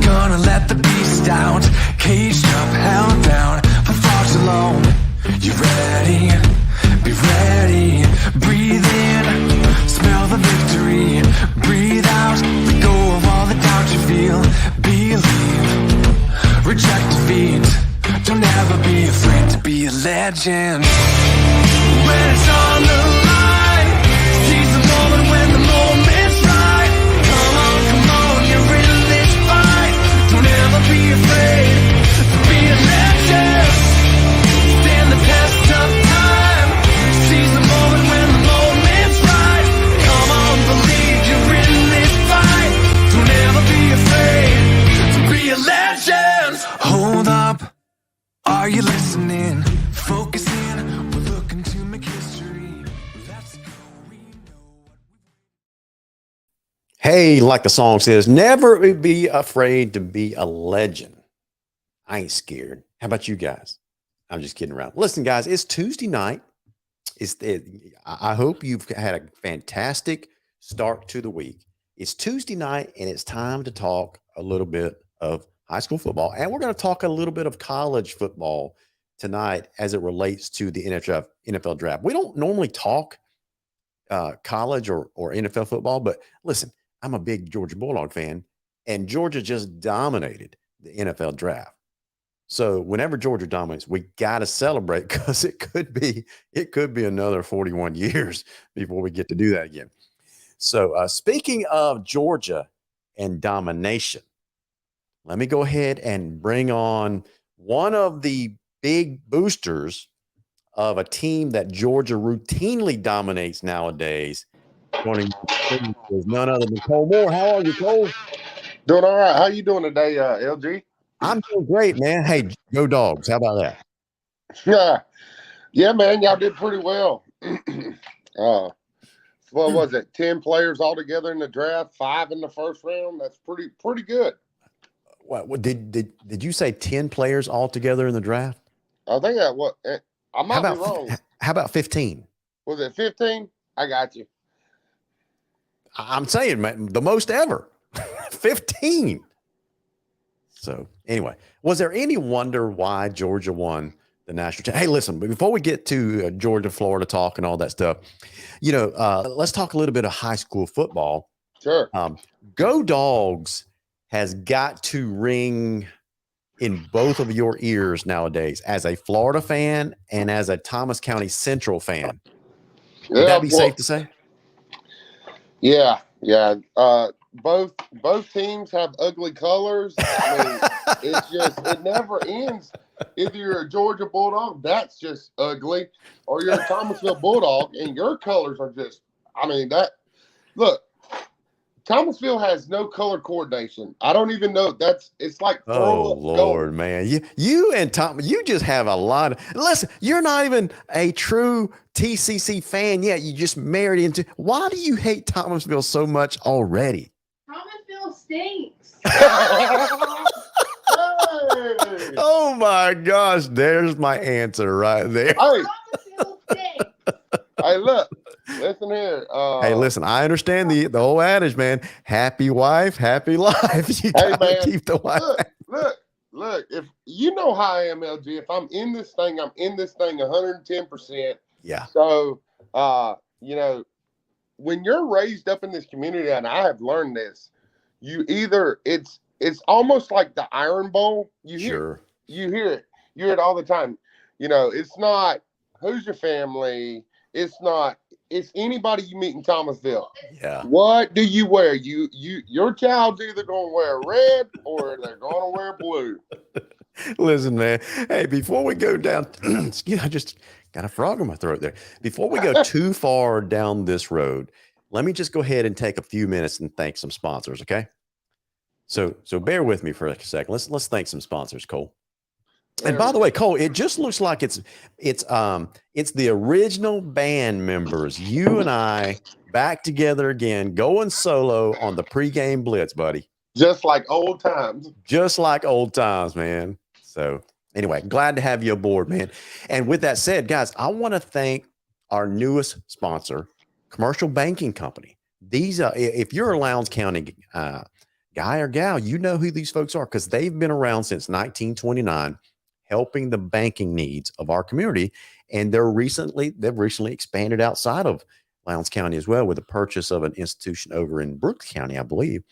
Gonna let the beast out, caged up, held down for far too long. You ready? Be ready. Breathe in, smell the victory. Breathe out, let go of all the doubt you feel. Believe, reject defeat. Don't ever be afraid to be a legend. When it's on the line, seize the moment when the moment's right. Come on, you're in this fight. Don't ever be afraid to be a legend. Stand the test of time. Seize the moment when the moment's right. Come on, believe you're in this fight. Don't ever be afraid to be a legend. Hold up, are you listening? Focus in, we're looking to make history. Let's go, we know. Hey, like the song says, never be afraid to be a legend. I ain't scared. How about you guys? I'm just kidding around. Listen, guys, it's Tuesday night. I hope you've had a fantastic start to the week. It's Tuesday night, and it's time to talk a little bit of high school football, and we're going to talk a little bit of college football tonight as it relates to the NFL draft. We don't normally talk college or NFL football, but listen, I'm a big Georgia Bulldog fan, and Georgia just dominated the NFL draft. So whenever Georgia dominates, we got to celebrate because it could be another 41 years before we get to do that again. So speaking of Georgia and domination, let me go ahead and bring on one of the big boosters of a team that Georgia routinely dominates nowadays. Joining is none other than Cole Moore. How are you, Cole? Doing all right. How you doing today, LG? I'm doing great, man. Hey, go Dogs. How about that? Yeah, man. Y'all did pretty well. What was it? 10 players altogether in the draft, 5 in the first round. That's pretty good. What did you say 10 players altogether in the draft? I think I might be wrong. How about 15? Was it 15? I got you. I'm saying, man, the most ever. 15. So anyway, was there any wonder why Georgia won the national championship? Hey, listen, before we get to Georgia, Florida talk and all that stuff, let's talk a little bit of high school football. Sure. Go Dogs has got to ring in both of your ears nowadays as a Florida fan and as a Thomas County Central fan. Would that be safe to say? Yeah. Both teams have ugly colors. I mean, it never ends. If you're a Georgia Bulldog, that's just ugly, or you're a Thomasville Bulldog, and your colors are just. I mean Look, Thomasville has no color coordination. I don't even know. It's like Lord, man, you and Tom, you just have a lot of. Listen, you're not even a true TCC fan yet. You just married into. Why do you hate Thomasville so much already? Thomasville stinks. Oh my gosh, there's my answer right there. Thomasville stinks. Hey, look, listen here. Hey, listen, I understand the whole adage, man. Happy wife, happy life. You gotta keep the wife. Look. If you know how I am, LG. If I'm in this thing, I'm in this thing 110%. Yeah. So, when you're raised up in this community, and I have learned this, it's almost like the Iron Bowl. You hear it all the time. It's not who's your family. It's anybody you meet in Thomasville. Yeah. What do you wear? Your child's either going to wear red or they're going to wear blue. Listen, man. Hey, before we go down, I just got a frog in my throat there. Before we go too far down this road, let me just go ahead and take a few minutes and thank some sponsors, okay? So bear with me for a second. Let's thank some sponsors, Cole. And by the way, Cole, it just looks like it's the original band members, you and I, back together again, going solo on the PreGame Blitz, buddy. Just like old times. Just like old times, man. So anyway, glad to have you aboard, man. And with that said, guys, I want to thank our newest sponsor, Commercial Banking Company. These if you're a Lowndes County guy guy or gal, you know who these folks are because they've been around since 1929, helping the banking needs of our community. And they've recently expanded outside of Lowndes County as well with the purchase of an institution over in Brooks County, I believe.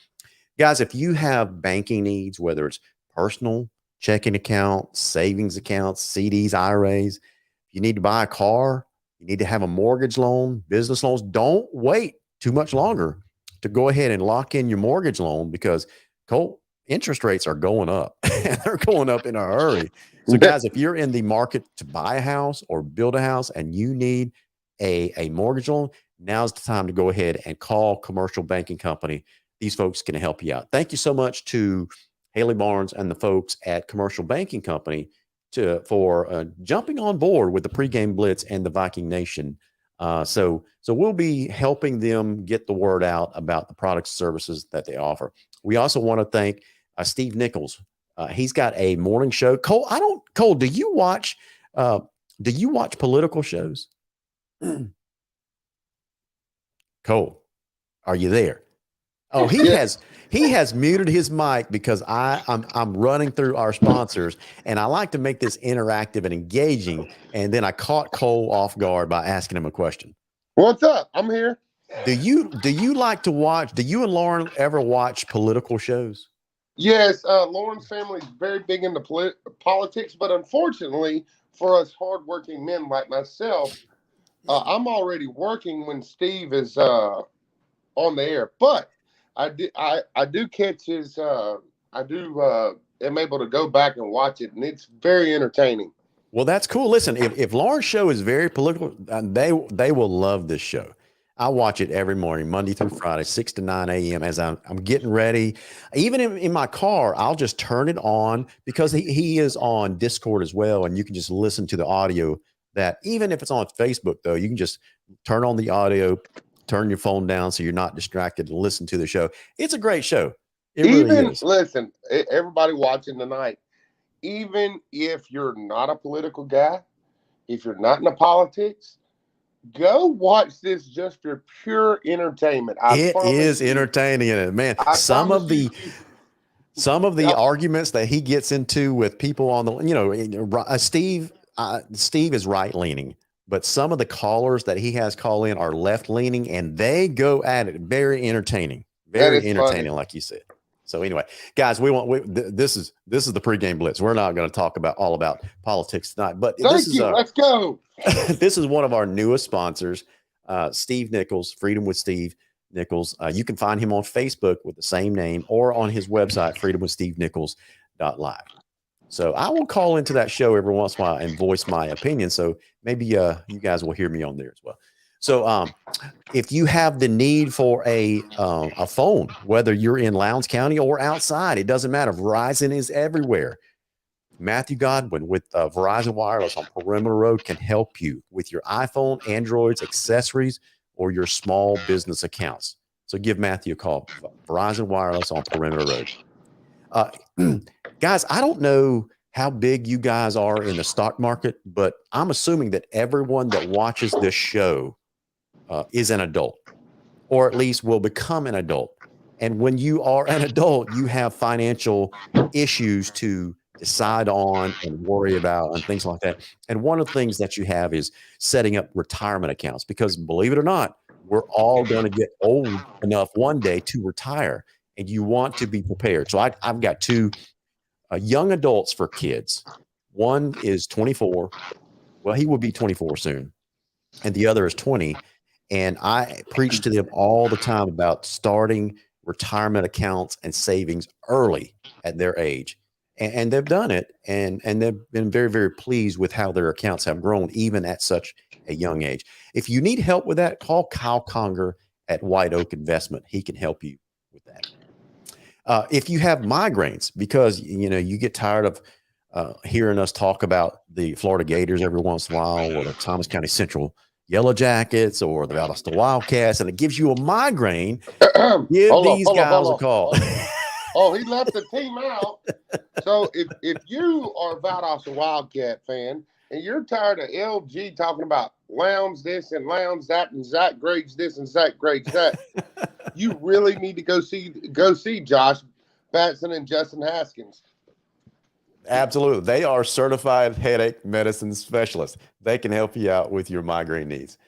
Guys, if you have banking needs, whether it's personal checking account, savings accounts, CDs, IRAs, if you need to buy a car, you need to have a mortgage loan, business loans, don't wait too much longer to go ahead and lock in your mortgage loan because Cole, interest rates are going up and they're going up in a hurry. So guys, if you're in the market to buy a house or build a house and you need a mortgage loan, now's the time to go ahead and call Commercial Banking Company. These folks can help you out. Thank you so much to Haley Barnes and the folks at Commercial Banking Company for jumping on board with the PreGame Blitz and the Viking Nation. So we'll be helping them get the word out about the products and services that they offer. We also want to thank Steve Nichols. He's got a morning show. Cole, do you watch political shows? Cole, are you there? Oh, he has muted his mic because I'm running through our sponsors, and I like to make this interactive and engaging. And then I caught Cole off guard by asking him a question. What's up? I'm here. Do you like to watch? Do you and Lauren ever watch political shows? Yes, Lauren's family is very big into politics, but unfortunately for us hardworking men like myself, I'm already working when Steve is on the air. But I do catch his. I do am able to go back and watch it, and it's very entertaining. Well, that's cool. Listen, if Lauren's show is very political, they will love this show. I watch it every morning, Monday through Friday, 6 to 9 a.m. as I'm getting ready. Even in my car, I'll just turn it on because he is on Discord as well, and you can just listen to the audio. That even if it's on Facebook, though, you can just turn on the audio, turn your phone down so you're not distracted and listen to the show. It's a great show. It really is. Listen, everybody watching tonight, even if you're not a political guy, if you're not into politics, go watch this just for pure entertainment. It is entertaining, isn't it, man? Some of the arguments that he gets into with people on the, Steve is right leaning, but some of the callers that he has call in are left leaning, and they go at it. Very entertaining, funny. Like you said. So anyway, guys, this is the PreGame Blitz. We're not going to talk all about politics tonight, but let's go. This is one of our newest sponsors, Steve Nichols, Freedom with Steve Nichols. You can find him on Facebook with the same name or on his website, freedomwithstevenichols.live. So I will call into that show every once in a while and voice my opinion. So maybe you guys will hear me on there as well. So if you have the need for a phone, whether you're in Lowndes County or outside, it doesn't matter. Verizon is everywhere. Matthew Godwin with Verizon Wireless on Perimeter Road can help you with your iPhone, Androids, accessories, or your small business accounts. So give Matthew a call. Verizon Wireless on Perimeter Road. Guys, I don't know how big you guys are in the stock market, but I'm assuming that everyone that watches this show is an adult, or at least will become an adult. And when you are an adult, you have financial issues to decide on and worry about and things like that. And one of the things that you have is setting up retirement accounts, because believe it or not, we're all going to get old enough one day to retire, and you want to be prepared. So I've got two young adults for kids. One is 24. Well, he will be 24 soon. And the other is 20. And I preach to them all the time about starting retirement accounts and savings early at their age. And they've done it. And they've been very, very pleased with how their accounts have grown, even at such a young age. If you need help with that, call Kyle Conger at White Oak Investment. He can help you with that. If you have migraines, because you get tired of hearing us talk about the Florida Gators every once in a while, or the Thomas County Central Yellow Jackets, or the Valdosta Wildcats, and it gives you a migraine, give these guys a call. Oh, he left the team out. So if you are a Valdosta Wildcat fan and you're tired of LG talking about Lowndes this and Lowndes that and Zach grades this and Zach grades that, you really need to go see Josh. Patson and Justin Haskins. Absolutely. They are certified headache medicine specialists. They can help you out with your migraine needs.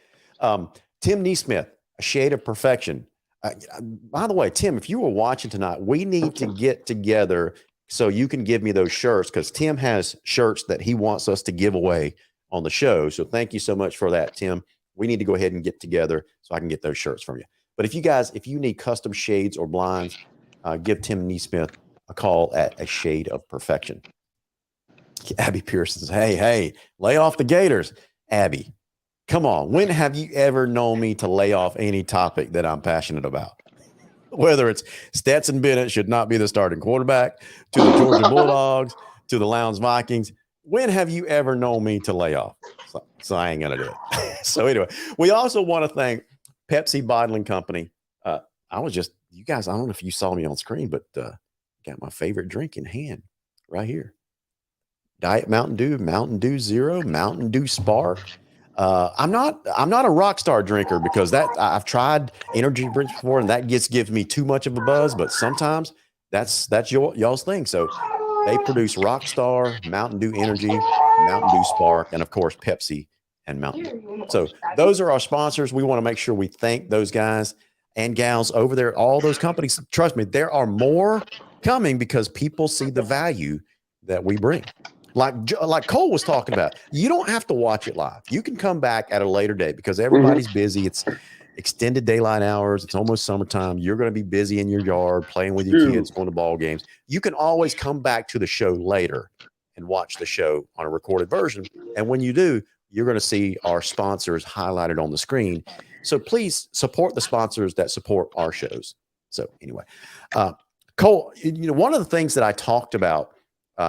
Tim Neesmith, A Shade of Perfection. By the way, Tim, if you were watching tonight, we need to get together so you can give me those shirts, because Tim has shirts that he wants us to give away on the show. So thank you so much for that, Tim. We need to go ahead and get together so I can get those shirts from you. But if you need custom shades or blinds, give Tim Neesmith a call at A Shade of Perfection. Abby Pierce says, hey, lay off the Gators. Abby, come on. When have you ever known me to lay off any topic that I'm passionate about? Whether it's Stetson Bennett should not be the starting quarterback, to the Georgia Bulldogs, to the Lowndes Vikings. When have you ever known me to lay off? So I ain't going to do it. So anyway, we also want to thank Pepsi Bottling Company. You guys, I don't know if you saw me on screen, but got my favorite drink in hand right here. Diet Mountain Dew Zero, Mountain Dew Spark. I'm not a rock star drinker, because I've tried energy drinks before, and that gives me too much of a buzz. But sometimes that's y'all's thing. So they produce Rockstar, Mountain Dew Energy, Mountain Dew Spark, and of course Pepsi and Mountain Dew. So those are our sponsors. We want to make sure we thank those guys and gals over there, all those companies. Trust me, there are more coming, because people see the value that we bring. Like Cole was talking about, you don't have to watch it live. You can come back at a later date, because everybody's busy. It's extended daylight hours. It's almost summertime. You're going to be busy in your yard, playing with your kids, going to ball games. You can always come back to the show later and watch the show on a recorded version. And when you do, you're going to see our sponsors highlighted on the screen. So please support the sponsors that support our shows. So anyway, Cole, one of the things that I talked about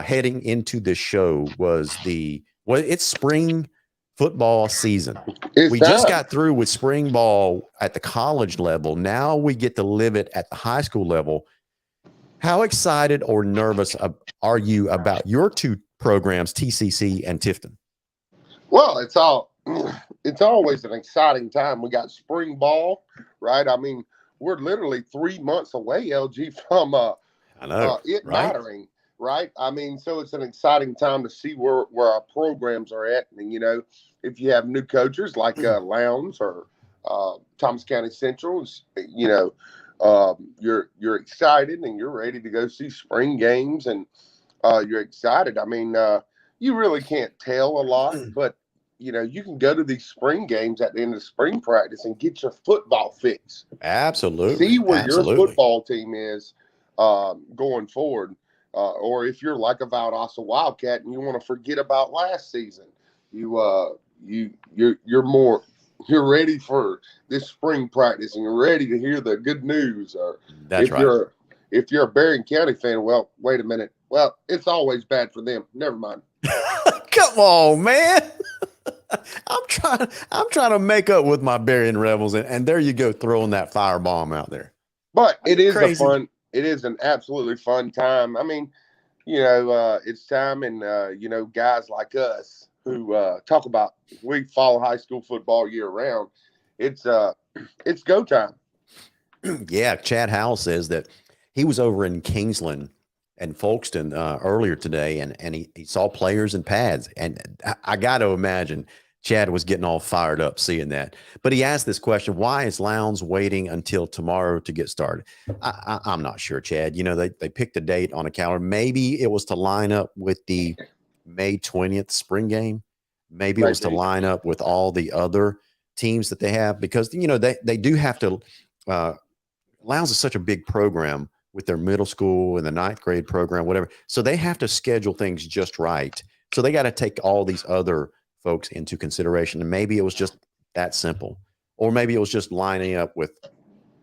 heading into this show was it's spring football season. We just got through with spring ball at the college level. Now we get to live it at the high school level. How excited or nervous are you about your two programs, TCC and Tifton? Well, it's always an exciting time. We got spring ball, right? I mean, we're literally 3 months away, LG, from mattering. Right. I mean, so it's an exciting time to see where our programs are at. And, if you have new coaches like Lowndes or Thomas County Central, you're excited and you're ready to go see spring games, and you're excited. I mean, you really can't tell a lot, but, you can go to these spring games at the end of spring practice and get your football fix. Absolutely. See where your football team is going forward. Or if you're like a Valdosta Wildcat and you want to forget about last season, you're ready for this spring practice and you're ready to hear the good news. Or if you're a Berrien County fan, well, wait a minute. Well, it's always bad for them. Never mind. Come on, man. I'm trying to make up with my Berrien Rebels, and there you go, throwing that firebomb out there. But it is an absolutely fun time. I mean, it's time, and guys like us who talk about, we follow high school football year round. It's go time. Yeah, Chad Howell says that he was over in Kingsland and Folkestone earlier today, and he saw players in pads, and I got to imagine Chad was getting all fired up seeing that. But he asked this question: why is Lowndes waiting until tomorrow to get started? I'm not sure, Chad. They picked a date on a calendar. Maybe it was to line up with the May 20th spring game. Maybe it was to line up with all the other teams that they have, because they do have to. Lowndes is such a big program with their middle school and the 9th grade program, whatever. So they have to schedule things just right. So they got to take all these other folks into consideration. And maybe it was just that simple, or maybe it was just lining up with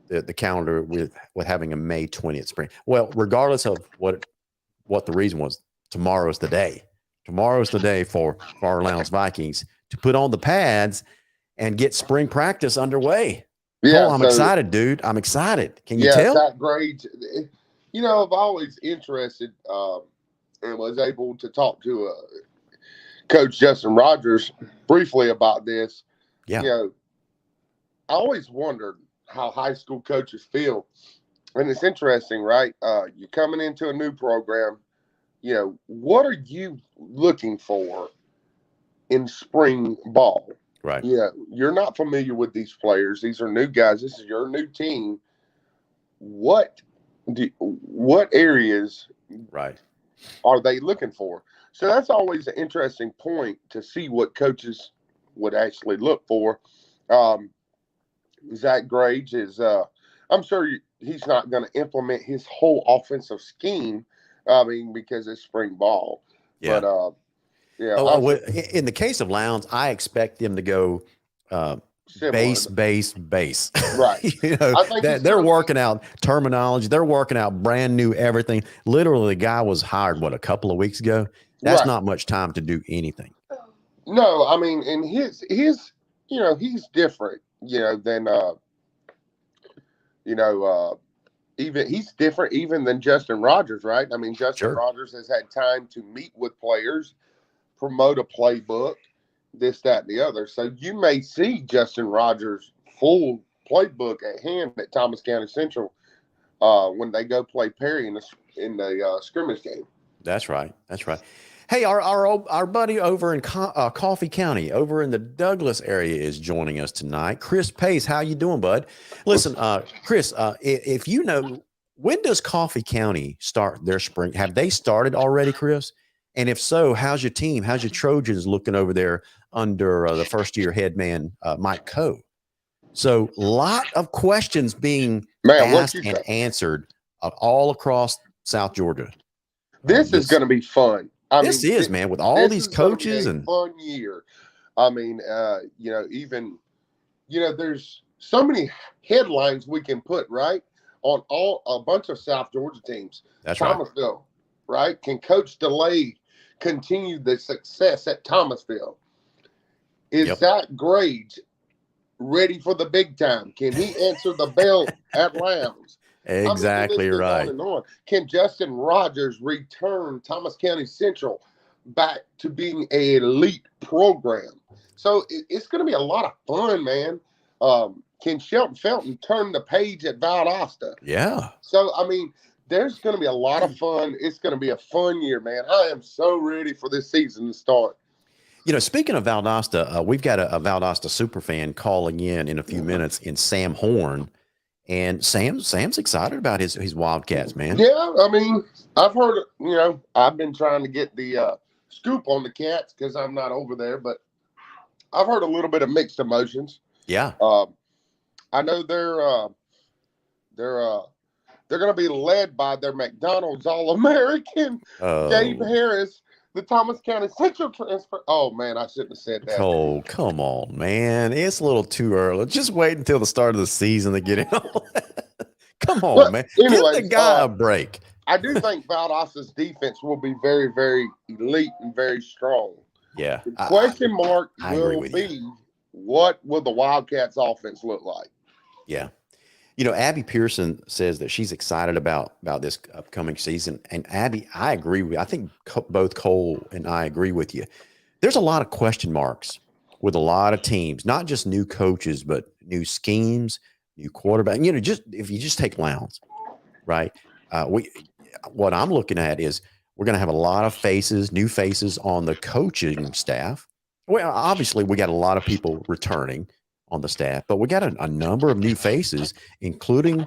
the calendar with having a May 20th spring. Well, regardless of what the reason was, tomorrow's the day. Tomorrow's the day for our Lowndes Vikings to put on the pads and get spring practice underway. Yeah, I'm excited, dude. I'm excited. Can you tell? Yeah, that grade. I've always interested and was able to talk to Coach Justin Rogers briefly about this. Yeah. I always wondered how high school coaches feel And it's interesting, right? You're coming into a new program. What are you looking for in spring ball? Right. You're not familiar with these players. These are new guys. This is your new team. What areas Right. are they looking for? So that's always an interesting point to see what coaches would actually look for. Zach Grage is, I'm sure he's not going to implement his whole offensive scheme. I mean, because it's spring ball. Yeah. But, In the case of Lowndes, I expect them to go base. Right. I think they're working out terminology. They're working out brand new everything. Literally, the guy was hired, a couple of weeks ago? That's Right. not much time to do anything. No, I mean, and his he's different, than even he's different even than Justin Rogers, right? I mean, Justin Rogers has had time to meet with players, promote a playbook, this, that, and the other. So you may see Justin Rogers' full playbook at hand at Thomas County Central when they go play Perry in the scrimmage game. That's right. That's right. Hey, our buddy over in Coffee County, over in the Douglas area, is joining us tonight. Chris Pace, how you doing, bud? Listen, Chris, if you know, when does Coffee County start their spring? Have they started already, Chris? And if so, how's your team? How's your Trojans looking over there under the first-year head man, Mike Coe? So, lot of questions being asked and answered all across South Georgia. This is going to be fun. This is, man, with all these coaches and fun year. I mean, there's so many headlines we can put right on a bunch of South Georgia teams. That's Thomasville, right? Can Coach DeLay continue the success at Thomasville? Is Zach Grage ready for the big time? Can he answer the bell at Lowndes? Exactly right. On. Can Justin Rogers return Thomas County Central back to being an elite program? So it's going to be a lot of fun, man. Can Shelton Felton turn the page at Valdosta? Yeah. So, I mean, there's going to be a lot of fun. It's going to be a fun year, man. I am so ready for this season to start. Speaking of Valdosta, we've got a Valdosta super fan calling in a few minutes in Sam Horn. And Sam's excited about his Wildcats, man. Yeah, I mean, I've heard, I've been trying to get the scoop on the Cats because I'm not over there, but I've heard a little bit of mixed emotions. Yeah. I know they're going to be led by their McDonald's All-American, Gabe Harris, the Thomas County Central transfer. Oh, man, I shouldn't have said that. Oh, come on, man. It's a little too early. Just wait until the start of the season to get in. Come on, man. Anyways, give the guy a break. I do think Valdosta's defense will be very, very elite and very strong. Yeah. The question mark will be, what will the Wildcats offense look like? Yeah. Abby Pearson says that she's excited about this upcoming season. And Abby, I agree with you. I think both Cole and I agree with you. There's a lot of question marks with a lot of teams, not just new coaches, but new schemes, new quarterback. If you just take Lowndes, right? What I'm looking at is we're going to have a lot of new faces on the coaching staff. Well, obviously we got a lot of people returning on the staff, but we got a number of new faces, including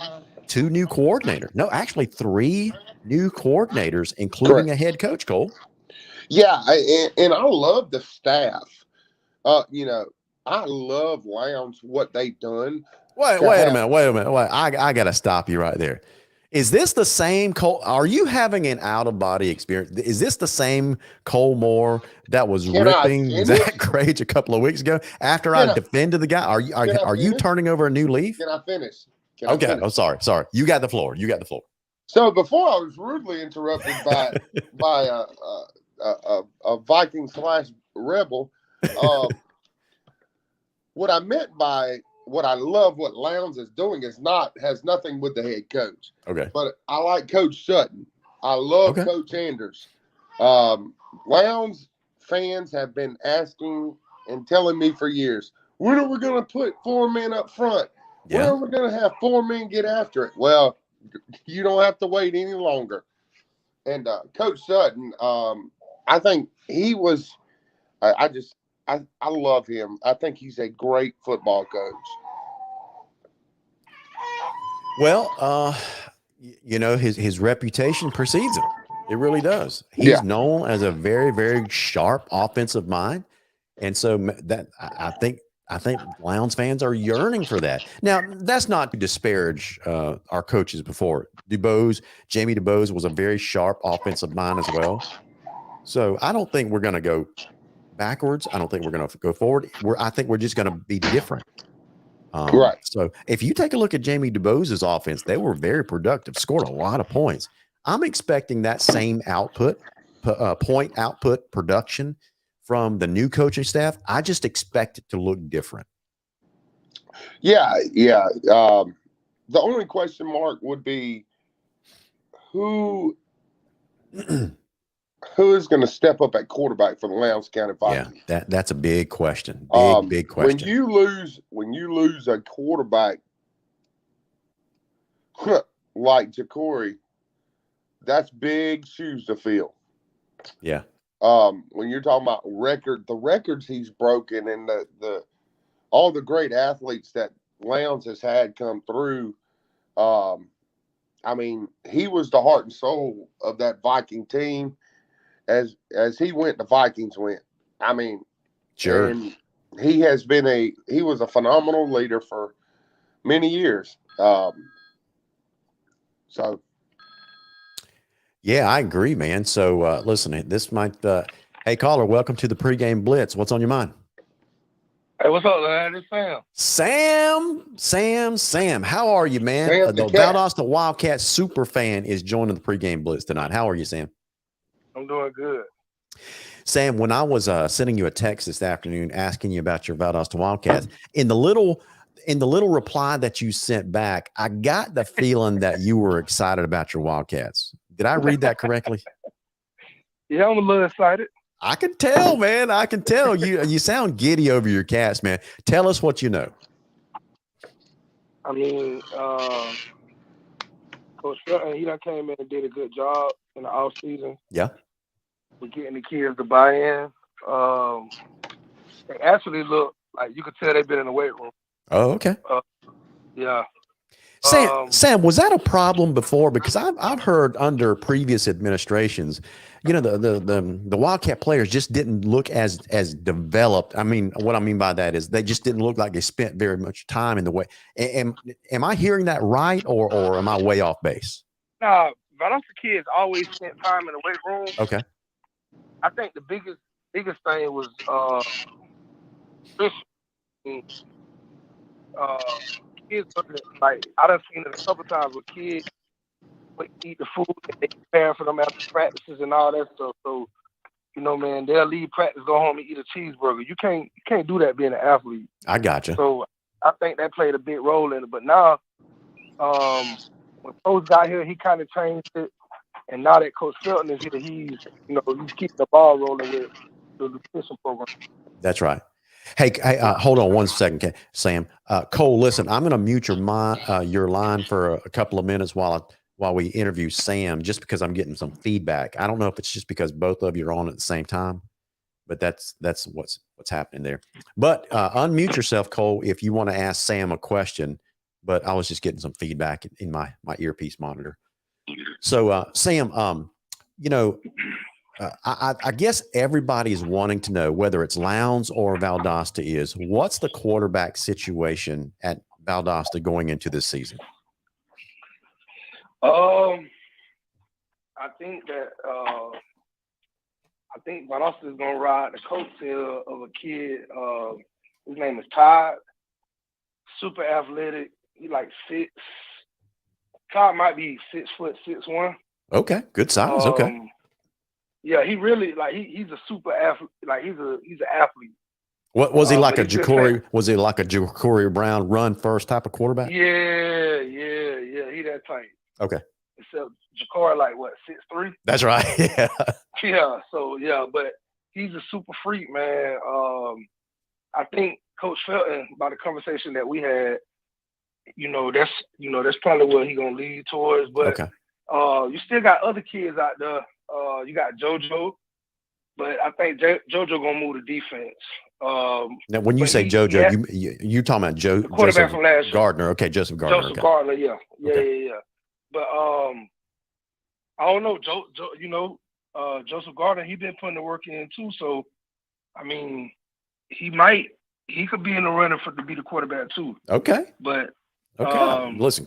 2 new coordinators. No, actually 3 new coordinators, including a head coach, Cole. Yeah, and I love the staff. I love Lowndes, what they've done. Wait a minute. I got to stop you right there. Is this the same Cole? Are you having an out-of-body experience? Is this the same Cole Moore that was ripping Zach Grage a couple of weeks ago after I defended the guy? Are you turning over a new leaf? Can I finish? Okay. Oh, sorry. You got the floor. So before I was rudely interrupted by a Viking / Rebel, what I meant by what I love what Lowndes is doing has nothing with the head coach. Okay. But I like Coach Sutton. I love Coach Anders. Lowndes fans have been asking and telling me for years, when are we going to put 4 men up front? When are we going to have 4 men get after it? Well, You don't have to wait any longer. And Coach Sutton, I think he was. I love him. I think he's a great football coach. Well, his reputation precedes him. It really does. He's Yeah. known as a very, very sharp offensive mind, and so that I think Lions fans are yearning for that. Now, that's not to disparage our coaches before. Jamie DuBose was a very sharp offensive mind as well. So I don't think we're going to go backwards. I don't think we're going to go forward. I think we're just going to be different. Right. So if you take a look at Jamie DuBose's offense, they were very productive, scored a lot of points. I'm expecting that same point output production from the new coaching staff. I just expect it to look different. Yeah. The only question mark would be who is going to step up at quarterback for the Lowndes County Vikings. Yeah, that's a big question. Big question. When you lose a quarterback like Ja'Cory, that's big shoes to fill. Yeah. When you're talking about the records he's broken, and all the great athletes that Lowndes has had come through. I mean, he was the heart and soul of that Viking team. As he went, the Vikings went. I mean, sure. And he was a phenomenal leader for many years. So. Yeah, I agree, man. So listen, this might. Hey, caller, welcome to the PreGame Blitz. What's on your mind? Hey, what's up, man? It's Sam. Sam. How are you, man? Sam The Valdosta Wildcat super fan is joining the PreGame Blitz tonight. How are you, Sam? I'm doing good. Sam, when I was sending you a text this afternoon asking you about your Valdosta Wildcats, in the little reply that you sent back, I got the feeling that you were excited about your Wildcats. Did I read that correctly? Yeah, I'm a little excited. I can tell, man. I can tell. You sound giddy over your Cats, man. Tell us what you know. I mean, Coach Felton, he done came in and did a good job in the off season. Yeah. With getting the kids to buy in. They actually look like you could tell they've been in the weight room. Oh, okay. Yeah. Sam, was that a problem before? Because I've heard under previous administrations, the Wildcat players just didn't look as developed. I mean, what I mean by that is they just didn't look like they spent very much time in the way. Am I hearing that right, or am I way off base? Nah, Valdosta kids always spent time in the weight room. Okay. I think the biggest thing was kids, like I done seen it a couple times with kids eat the food and they prepare for them after practices and all that stuff. So, man, they'll leave practice, go home and eat a cheeseburger. You can't do that being an athlete. I gotcha. So I think that played a big role in it. But now, when Coach got here, he kind of changed it. And now that Coach Felton is here, he's keeping the ball rolling with the nutrition program. That's right. Hey, hold on one second, Sam. Cole, listen, I'm going to mute your line for a couple of minutes while we interview Sam, just because I'm getting some feedback. I don't know if it's just because both of you are on at the same time, but that's what's happening there. But unmute yourself, Cole, if you want to ask Sam a question. But I was just getting some feedback in my earpiece monitor. So, Sam, I guess everybody's wanting to know, whether it's Lowndes or Valdosta, is what's the quarterback situation at Valdosta going into this season? I think that Valdosta is gonna ride the coattail of a kid. His name is Todd. Super athletic. He like 6. Todd might be 6'6". Okay, good size. Okay. Yeah, he really he's a super athlete. Like he's an athlete. What was he like a Ja'Cory? Was he like a Ja'Cory Brown run first type of quarterback? Yeah. He that type. Okay. Except Ja'Cory like what, 6'3"? That's right. Yeah. Yeah. So yeah, but he's a super freak, man. I think Coach Felton, by the conversation that we had, that's probably what he gonna lead towards. But Okay. you still got other kids out there. You got JoJo, but I think JoJo gonna move the defense. Now, when you but say he- JoJo, you talking about the quarterback Joseph from last year. Gardner? Okay, Joseph Gardner. Joseph Okay. Gardner, yeah. Okay. Yeah. But I don't know, Joseph Gardner, he been putting the work in too. So I mean, he could be in the running to be the quarterback too. Okay. But Okay. Listen,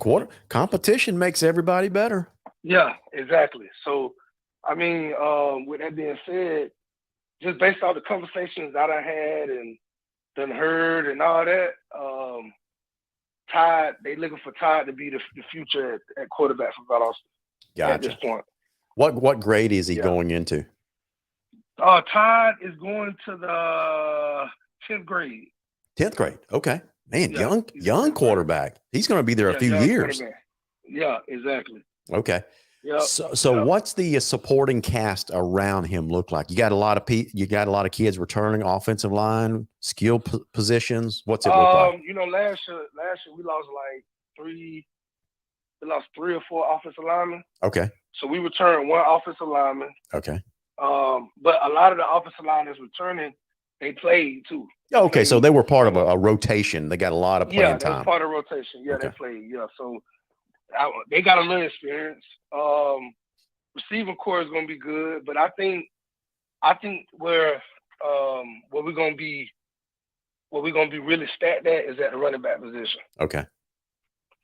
competition makes everybody better. yeah, exactly. So I mean, with that being said, just based on the conversations that I had and done heard and all that, they looking for Todd to be the future at quarterback for Valdosta at this Gotcha. point. What grade is he going into? Todd is going to the 10th grade. 10th grade. Okay. Man, Yeah, young quarterback. He's going to be there a few young years. quarterback. Yeah, exactly. Okay. Yeah. So what's the supporting cast around him look like? You got a lot of kids returning, offensive line, skill positions. What's it look like? Last year we lost three or four offensive linemen. Okay. So we returned one offensive lineman. Okay. But a lot of the offensive linemen returning, they played too. Okay, so they were part of a rotation. They got a lot of playing time. Yeah, was part of rotation. Yeah, Okay. They played. Yeah, so they got a little experience. Receiving core is going to be good, but I think where we're going to be really stacked at is at the running back position. Okay.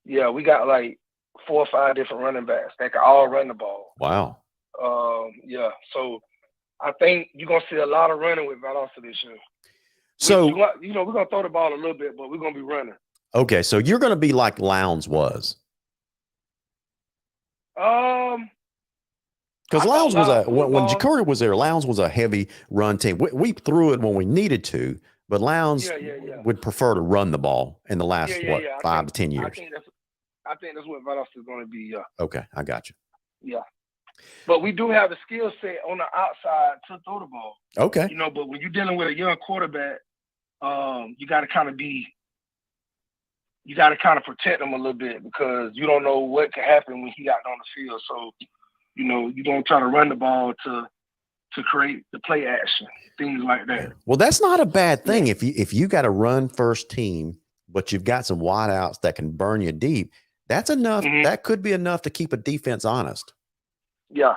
Yeah, we got like 4 or 5 different running backs that can all run the ball. Wow. Yeah, so I think you're going to see a lot of running with Valdosta this year. So we're going to throw the ball a little bit, but we're going to be running. Okay, so you're going to be like Lowndes was. Because Lowndes was when Jakarta was there, Lowndes was a heavy run team. We threw it when we needed to, but Lowndes would prefer to run the ball in the last 5 to 10 years. I think that's what Valdosta is going to be. Yeah. Okay, I got you. Yeah, but we do have the skill set on the outside to throw the ball. Okay. But when you're dealing with a young quarterback, you got to kind of protect him a little bit because you don't know what can happen when he out on the field. So, you're going to try to run the ball to create the play action, things like that. Well, that's not a bad thing. If you got a run first team, but you've got some wideouts that can burn you deep, that's enough. Mm-hmm. That could be enough to keep a defense honest. Yeah.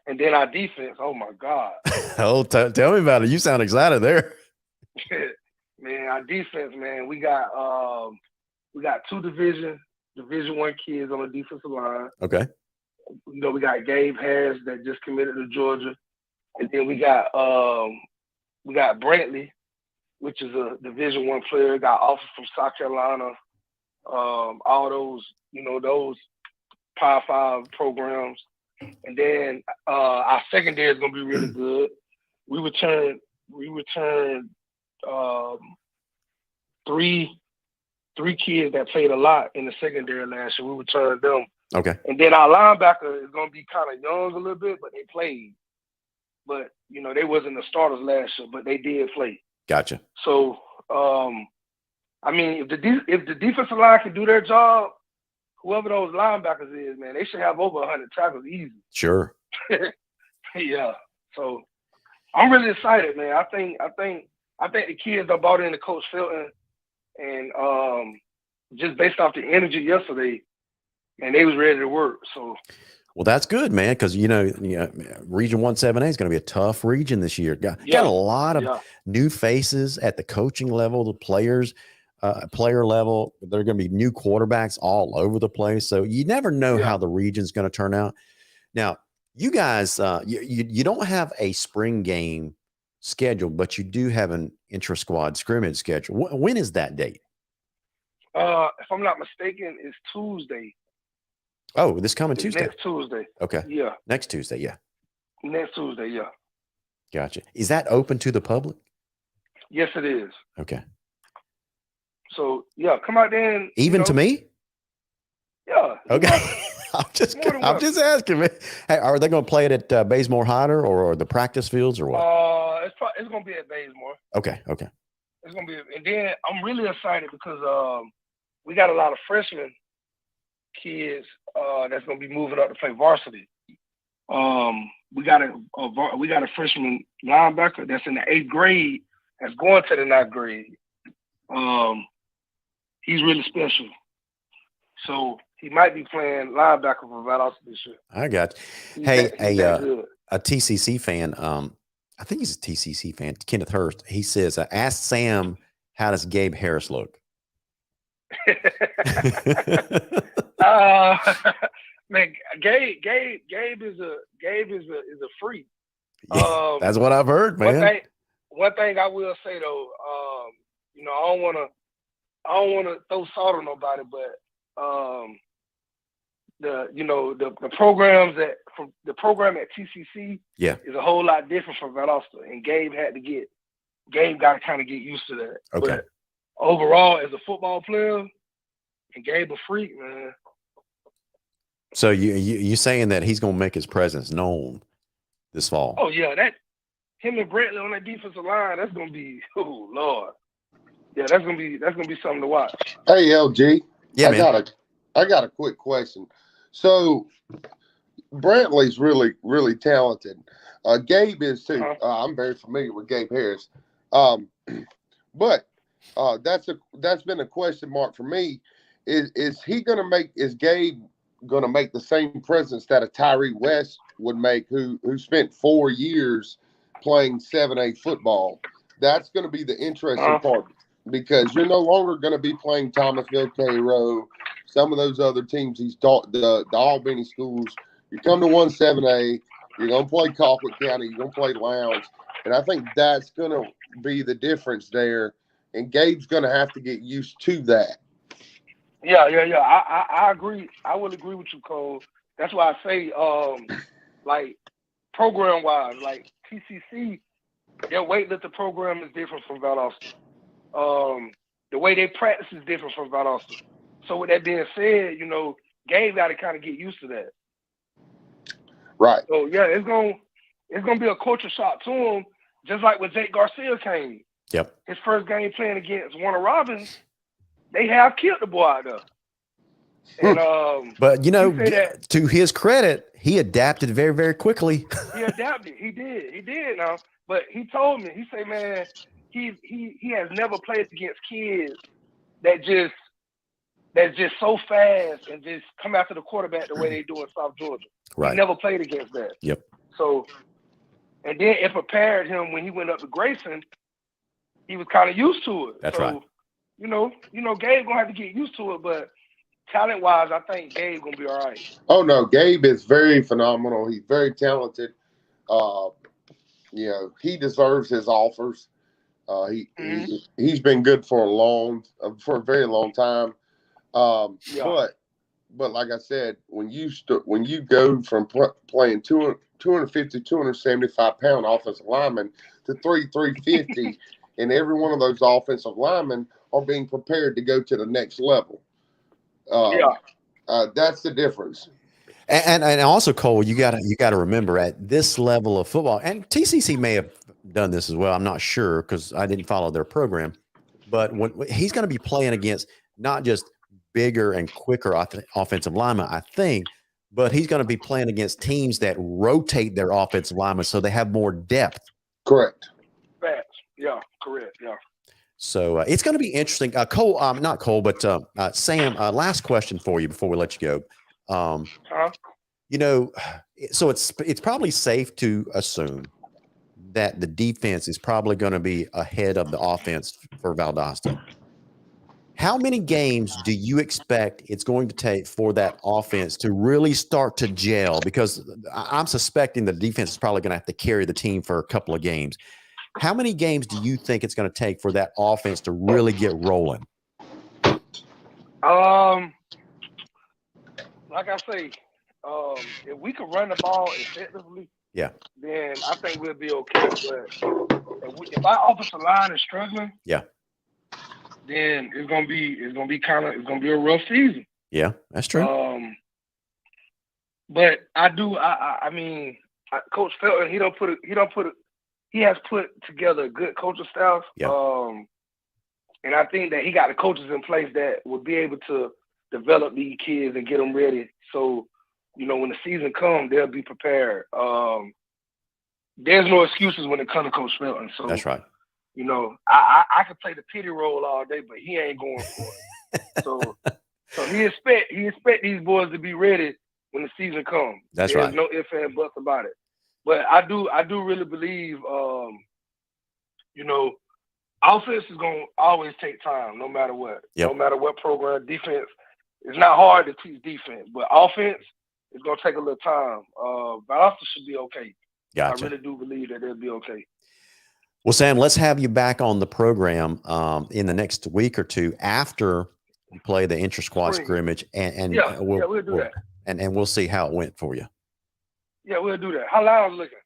And then our defense, oh my God. Oh, tell me about it. You sound excited there. Man, our defense, man, we got 2 Division 1 kids on the defensive line. Okay. We got Gabe Harris that just committed to Georgia, and then we got Brantley, which is a Division 1 player. Got offers from South Carolina. All those, those Power 5 programs, and then our secondary is gonna be really good. We returned 3 kids that played a lot in the secondary last year. We returned them. Okay. And then our linebacker is going to be kind of young a little bit, but they played. But, they wasn't the starters last year, but they did play. Gotcha. So, if the defensive line can do their job, whoever those linebackers is, man, they should have over 100 tackles easy. Sure. Yeah. So, I'm really excited, man. I think the kids that bought into Coach Felton, and just based off the energy yesterday, man, they was ready to work. So, well, that's good, man, because Region 1-7A is going to be a tough region this year. Got a lot of new faces at the coaching level, the players, player level. There are going to be new quarterbacks all over the place. So you never know how the region's going to turn out. Now, you guys, you don't have a spring game scheduled, but you do have an intra-squad scrimmage schedule. When is that date? If I'm not mistaken, it's Tuesday. Oh, this coming Tuesday. Next Tuesday. Okay. Yeah. Next Tuesday. Yeah. Next Tuesday. Yeah. Gotcha. Is that open to the public? Yes, it is. Okay. So come out there and even to me. Yeah. Okay. I'm just asking, man. Hey, are they going to play it at Bazemore Hyder or the practice fields or what? It's going to be at Bazemore. Okay. It's going to be, and then I'm really excited because we got a lot of freshman kids that's gonna be moving up to play varsity. We got a freshman linebacker that's in the 8th grade that's going to the 9th grade. He's really special. So he might be playing linebacker for Valdosta this year. I got you. He's that good. A TCC fan, I think he's a TCC fan, Kenneth Hurst. He says, ask Sam, how does Gabe Harris look? Man, Gabe is a freak. Yeah, that's what I've heard, man. One thing I will say though, you know, I don't wanna throw salt on nobody, but the programs from the program at TCC is a whole lot different from Valdosta, and Gabe got to kind of get used to that. Okay. But overall, as a football player, and Gabe a freak, man. So you saying that he's gonna make his presence known this fall? Oh yeah, that him and Brentley on that defensive line, that's gonna be, oh Lord. Yeah, that's gonna be something to watch. Hey LG. Yeah, man. I got a quick question. So Brantley's really, really talented. Gabe is too. I'm very familiar with Gabe Harris. But that's been a question mark for me. Is Gabe gonna make the same presence that a Tyree West would make, who spent 4 years playing 7A football? That's gonna be the interesting part, because you're no longer gonna be playing Thomasville, Cairo, some of those other teams he's taught, the Albany schools. You come to 1-7A, you're going to play Colquitt County, you're going to play Lowndes, and I think that's going to be the difference there, and Gabe's going to have to get used to that. Yeah. I agree. I will agree with you, Cole. That's why I say, like, program-wise, like TCC, their weightlifting program is different from Valdosta. The way they practice is different from Valdosta. So with that being said, you know, Gabe got to kind of get used to that. Right. So yeah, it's gonna be a culture shock to him, just like when Jake Garcia came. Yep. His first game playing against Warner Robins, they have killed the boy out there. And but you know, to his credit, he adapted very, very quickly. He adapted. He did now. But he told me, he said, man, he has never played against kids that's just so fast and just come after the quarterback the way they do in South Georgia. Right. He never played against that. Yep. So, and then it prepared him when he went up to Grayson. He was kind of used to it. That's so, right. You know, Gabe gonna have to get used to it, but talent-wise, I think Gabe gonna be all right. Oh no, Gabe is very phenomenal. He's very talented. You know, he deserves his offers. He's been good for a very long time. But like I said, when you go from playing 250, 275 pound offensive linemen to 350, and every one of those offensive linemen are being prepared to go to the next level. That's the difference. And also, Cole, you got to remember, at this level of football, and TCC may have done this as well. I'm not sure because I didn't follow their program, but when he's going to be playing against not just bigger and quicker offensive linemen, I think, but he's going to be playing against teams that rotate their offensive linemen so they have more depth. Correct. Yeah, correct. Yeah. So it's going to be interesting. Cole, not Cole, but Sam. Last question for you before we let you go. You know, so it's probably safe to assume that the defense is probably going to be ahead of the offense for Valdosta. How many games do you expect it's going to take for that offense to really start to gel? Because I'm suspecting the defense is probably going to have to carry the team for a couple of games. How many games do you think it's going to take for that offense to really get rolling? Like I say, if we can run the ball effectively, then I think we'll be okay. But if our offensive line is struggling, then it's gonna be a rough season. Yeah, that's true. But I mean, Coach Felton, he has put together a good coaching staff. Yeah. And I think that he got the coaches in place that will be able to develop these kids and get them ready. So, when the season comes, they'll be prepared. There's no excuses when it comes to Coach Felton. So That's right. I could play the pity role all day, but he ain't going for it. So he expect these boys to be ready when the season comes. That's There's right. no ifs and buts about it. But I do really believe, offense is gonna always take time, no matter what. Yep. No matter what program. Defense, it's not hard to teach defense, but offense is gonna take a little time. But also should be okay. Gotcha. I really do believe that they'll be okay. Well, Sam, let's have you back on the program in the next week or two after you play the intra-squad Spring. scrimmage, and we'll do that. And we'll see how it went for you. Yeah, we'll do that. How loud is looking?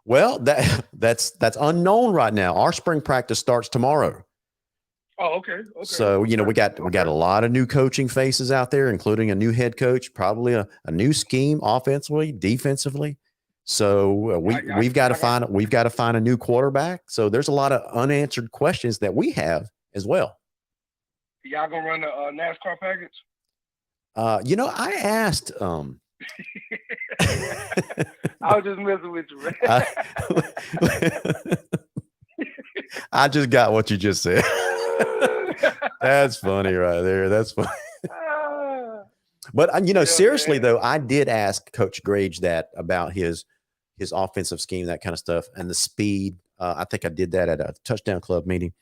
Well, that's unknown right now. Our spring practice starts tomorrow. Oh, okay. So, we got a lot of new coaching faces out there, including a new head coach, probably a new scheme offensively, defensively. So we've got to find a new quarterback. So there's a lot of unanswered questions that we have as well. Y'all gonna run the NASCAR package? I asked. I was just messing with you, man. I just got what you just said. That's funny right there. That's funny. But seriously though, I did ask Coach Grage that about his offensive scheme, that kind of stuff, and the speed. I think I did that at a touchdown club meeting,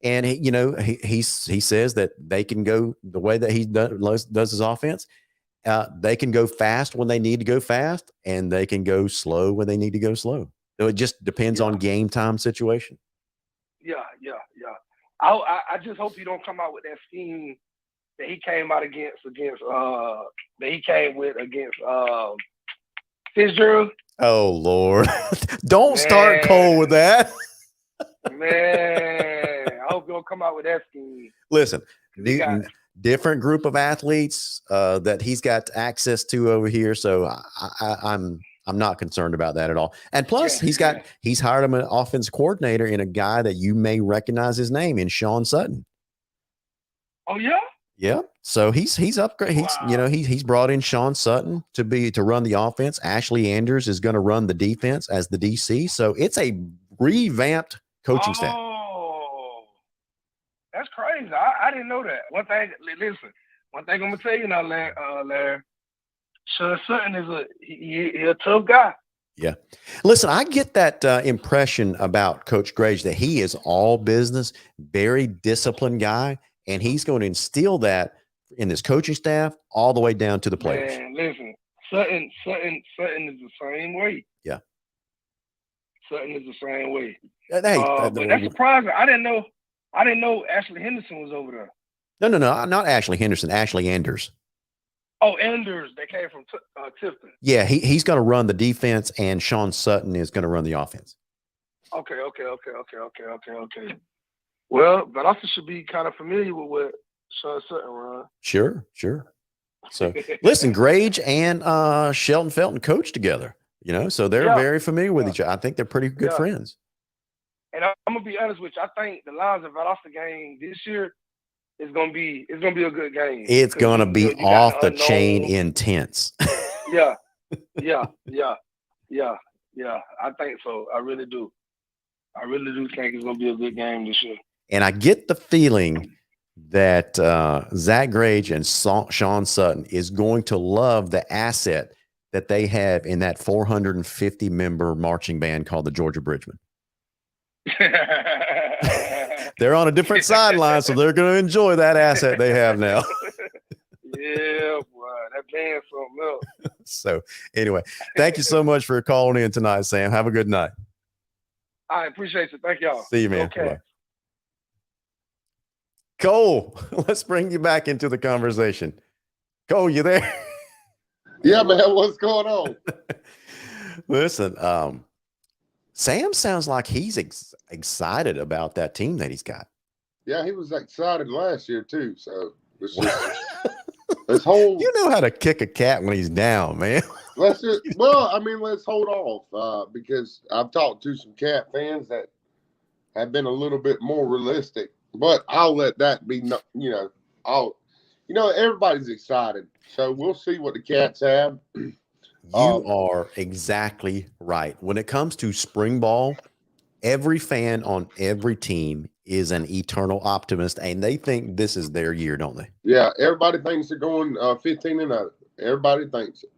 and he says that they can go the way that he does his offense. They can go fast when they need to go fast, and they can go slow when they need to go slow. So it just depends on game time situation. Yeah. I just hope you don't come out with that scheme that he came out against Fitzgerald. Oh Lord! Don't start Cole with that. Man, I hope you don't come out with that scheme. Listen, different group of athletes that he's got access to over here, so I'm not concerned about that at all. And plus, he's hired him an offense coordinator in a guy that you may recognize his name in Sean Sutton. Oh yeah. Yeah. So he's upgraded. Wow. He's brought in Sean Sutton to run the offense. Ashley Anders is going to run the defense as the DC. So it's a revamped coaching staff. Oh, that's crazy. I didn't know that. One thing I'm gonna tell you now, Larry. Sean Sutton is a tough guy. Yeah. Listen, I get that impression about Coach Grage that he is all business, very disciplined guy. And he's going to instill that in his coaching staff all the way down to the players. Man, listen, Sutton is the same way. Yeah. Sutton is the same way. But that's surprising. I didn't know Ashley Henderson was over there. No, not Ashley Henderson, Ashley Anders. Oh, Anders. They came from Tifton. Yeah, he's going to run the defense, and Sean Sutton is going to run the offense. Okay. Well, but also should be kind of familiar with what Sean Sutton runs. Sure. So, listen, Grage and Shelton Felton coach together, so they're very familiar with each other. I think they're pretty good friends. And I'm going to be honest with you. I think the Lions and Valdosta game this year is going to be a good game. It's going to be off the chain intense. Yeah. I think so. I really do. I really do think it's going to be a good game this year. And I get the feeling that Zach Grage and Sean Sutton is going to love the asset that they have in that 450-member marching band called the Georgia Bridgemen. They're on a different sideline, so they're going to enjoy that asset they have now. Yeah, boy, that band's something else. So, anyway, thank you so much for calling in tonight, Sam. Have a good night. I appreciate you. Thank y'all. See you, man. Okay. Bye. Cole, let's bring you back into the conversation. Cole, you there? Yeah, man. What's going on? Listen, Sam sounds like he's excited about that team that he's got. Yeah, he was excited last year too. So let's hold. You know how to kick a cat when he's down, man. Let's hold off because I've talked to some Cat fans that have been a little bit more realistic But I'll let that be. Everybody's excited, so we'll see what the Cats have. You are exactly right. When it comes to spring ball, every fan on every team is an eternal optimist, and they think this is their year, don't they? Yeah, everybody thinks they're going 15-0. Everybody thinks it.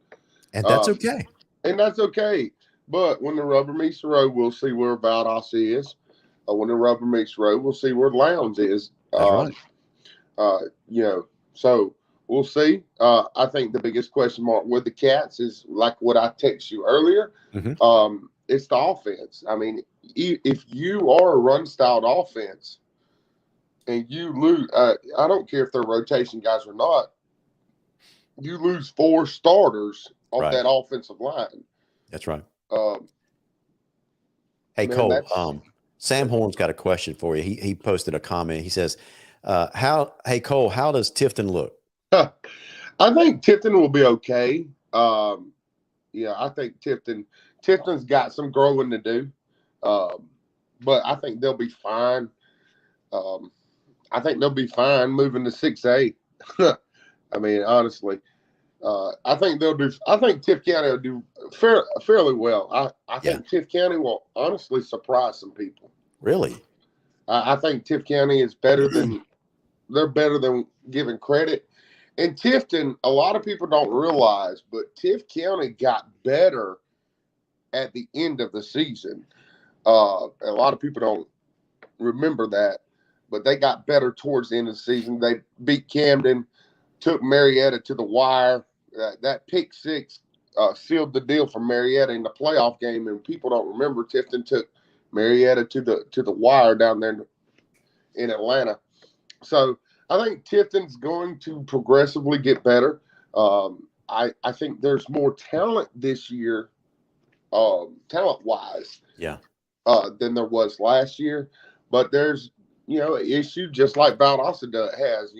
And that's okay. And that's okay. But when the rubber meets the road, we'll see where Valdosta is. When the rubber meets the road, we'll see where Lowndes is. That's right. So we'll see. I think the biggest question mark with the Cats is like what I texted you earlier. Mm-hmm. It's the offense. I mean, if you are a run-styled offense and you lose, I don't care if they're rotation guys or not, you lose 4 starters off that offensive line. That's right. Man, Hey, Cole, Sam Horn's got a question for you. He posted a comment. He says, Cole, how does Tifton look? I think Tifton will be okay. I think Tifton's got some growing to do. But I think they'll be fine. I think they'll be fine moving to 6A. I mean, honestly, I think Tift County will do fairly well. I think Tift County will honestly surprise some people. Really? I think Tift County is better than they're better than giving credit. And Tifton, a lot of people don't realize, but Tift County got better at the end of the season. A lot of people don't remember that, but they got better towards the end of the season. They beat Camden, took Marietta to the wire. That pick 6 sealed the deal for Marietta in the playoff game, and people don't remember Tifton took Marietta to the wire down there in Atlanta. So I think Tifton's going to progressively get better. I think there's more talent this year, talent-wise, than there was last year. But there's, an issue just like Valdosta has.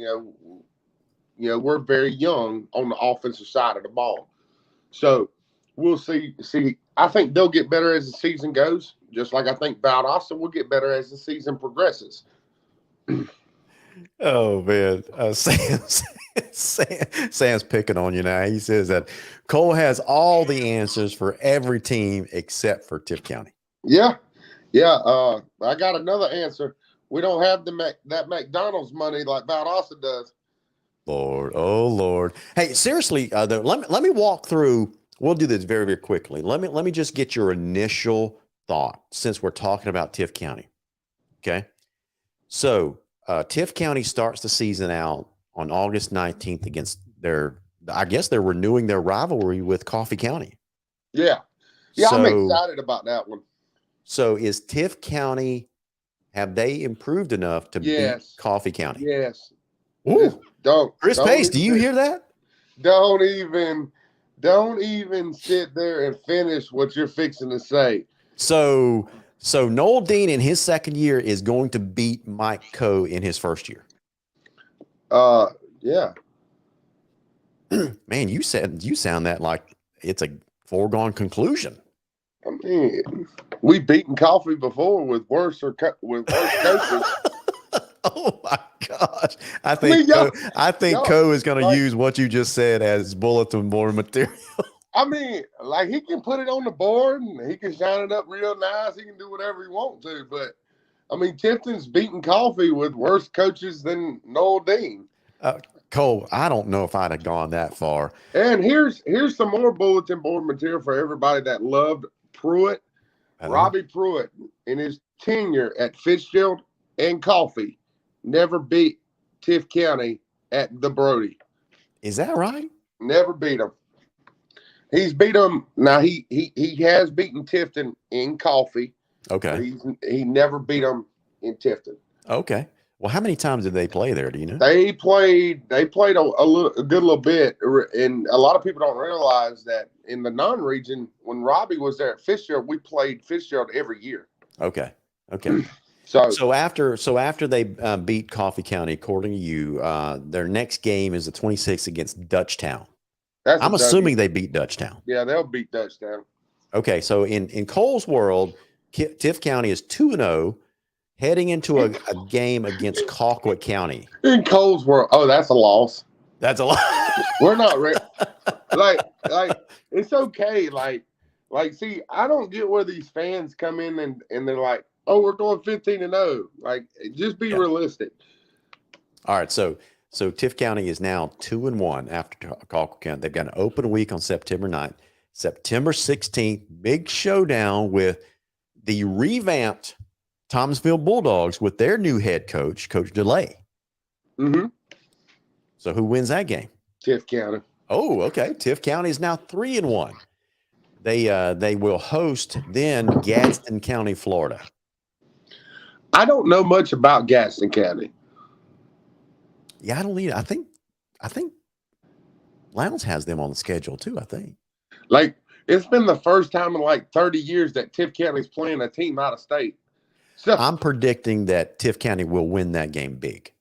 We're very young on the offensive side of the ball. So we'll see. I think they'll get better as the season goes, just like I think Valdosta will get better as the season progresses. Oh, man. Sam's picking on you now. He says that Cole has all the answers for every team except for Tift County. Yeah. I got another answer. We don't have that McDonald's money like Valdosta does. Lord, oh Lord. Hey, seriously, let me walk through. We'll do this very, very quickly. Let me just get your initial thought since we're talking about Tift County. Okay. So Tift County starts the season out on August 19th against they're renewing their rivalry with Coffee County. Yeah. So, I'm excited about that one. So is Tift County, have they improved enough to beat Coffee County? Yes. Ooh. Chris Pace, do you hear that? Don't even sit there and finish what you're fixing to say. So Noel Dean in his second year is going to beat Mike Coe in his first year. Yeah. Man, you sound that like it's a foregone conclusion. I mean, we've beaten Coffee before with worse coaches. Oh my gosh! I think Coe is going to use what you just said as bulletin board material. I mean, like he can put it on the board and he can shine it up real nice. He can do whatever he wants to, but I mean, Tifton's beaten Coffee with worse coaches than Noel Dean. Cole, I don't know if I'd have gone that far. And here's some more bulletin board material for everybody that loved Pruitt. Robbie Pruitt, in his tenure at Fitzgerald and Coffee, never beat Tift County at the Brody. Is that right? Never beat them. He's beat them. Now he has beaten Tifton in Coffee. Okay. He never beat them in Tifton. Okay. Well, how many times did they play there? Do you know? They played a good little bit, and a lot of people don't realize that in the non-region, when Robbie was there at Fitzgerald, we played Fitzgerald every year. Okay. So after they beat Coffee County, according to you, their next game is the 26th against Dutchtown. I'm assuming they beat Dutchtown. Yeah, they'll beat Dutchtown. Okay, so in Cole's world, Tift County is 2-0, heading into a game against Colquitt County. In Colesboro. Oh, that's a loss. That's a lot. We're not ready. like it's okay. See, I don't get where these fans come in and they're like, oh, we're going 15-0. Like, just be realistic. All right, so Tift County is now 2-1 after Colquitt County. They've got an open week on September 9th. September 16th, big showdown with the revamped Thomasville Bulldogs with their new head coach, Coach DeLay. Mm-hmm. So who wins that game? Tift County. Oh, okay. Tift County is now 3-1. They will host then Gadsden County, Florida. I don't know much about Gadsden County. Yeah, I don't need it. I think Lowndes has them on the schedule too, I think. Like, it's been the first time in like 30 years that Tift County's playing a team out of state. So I'm predicting that Tift County will win that game big.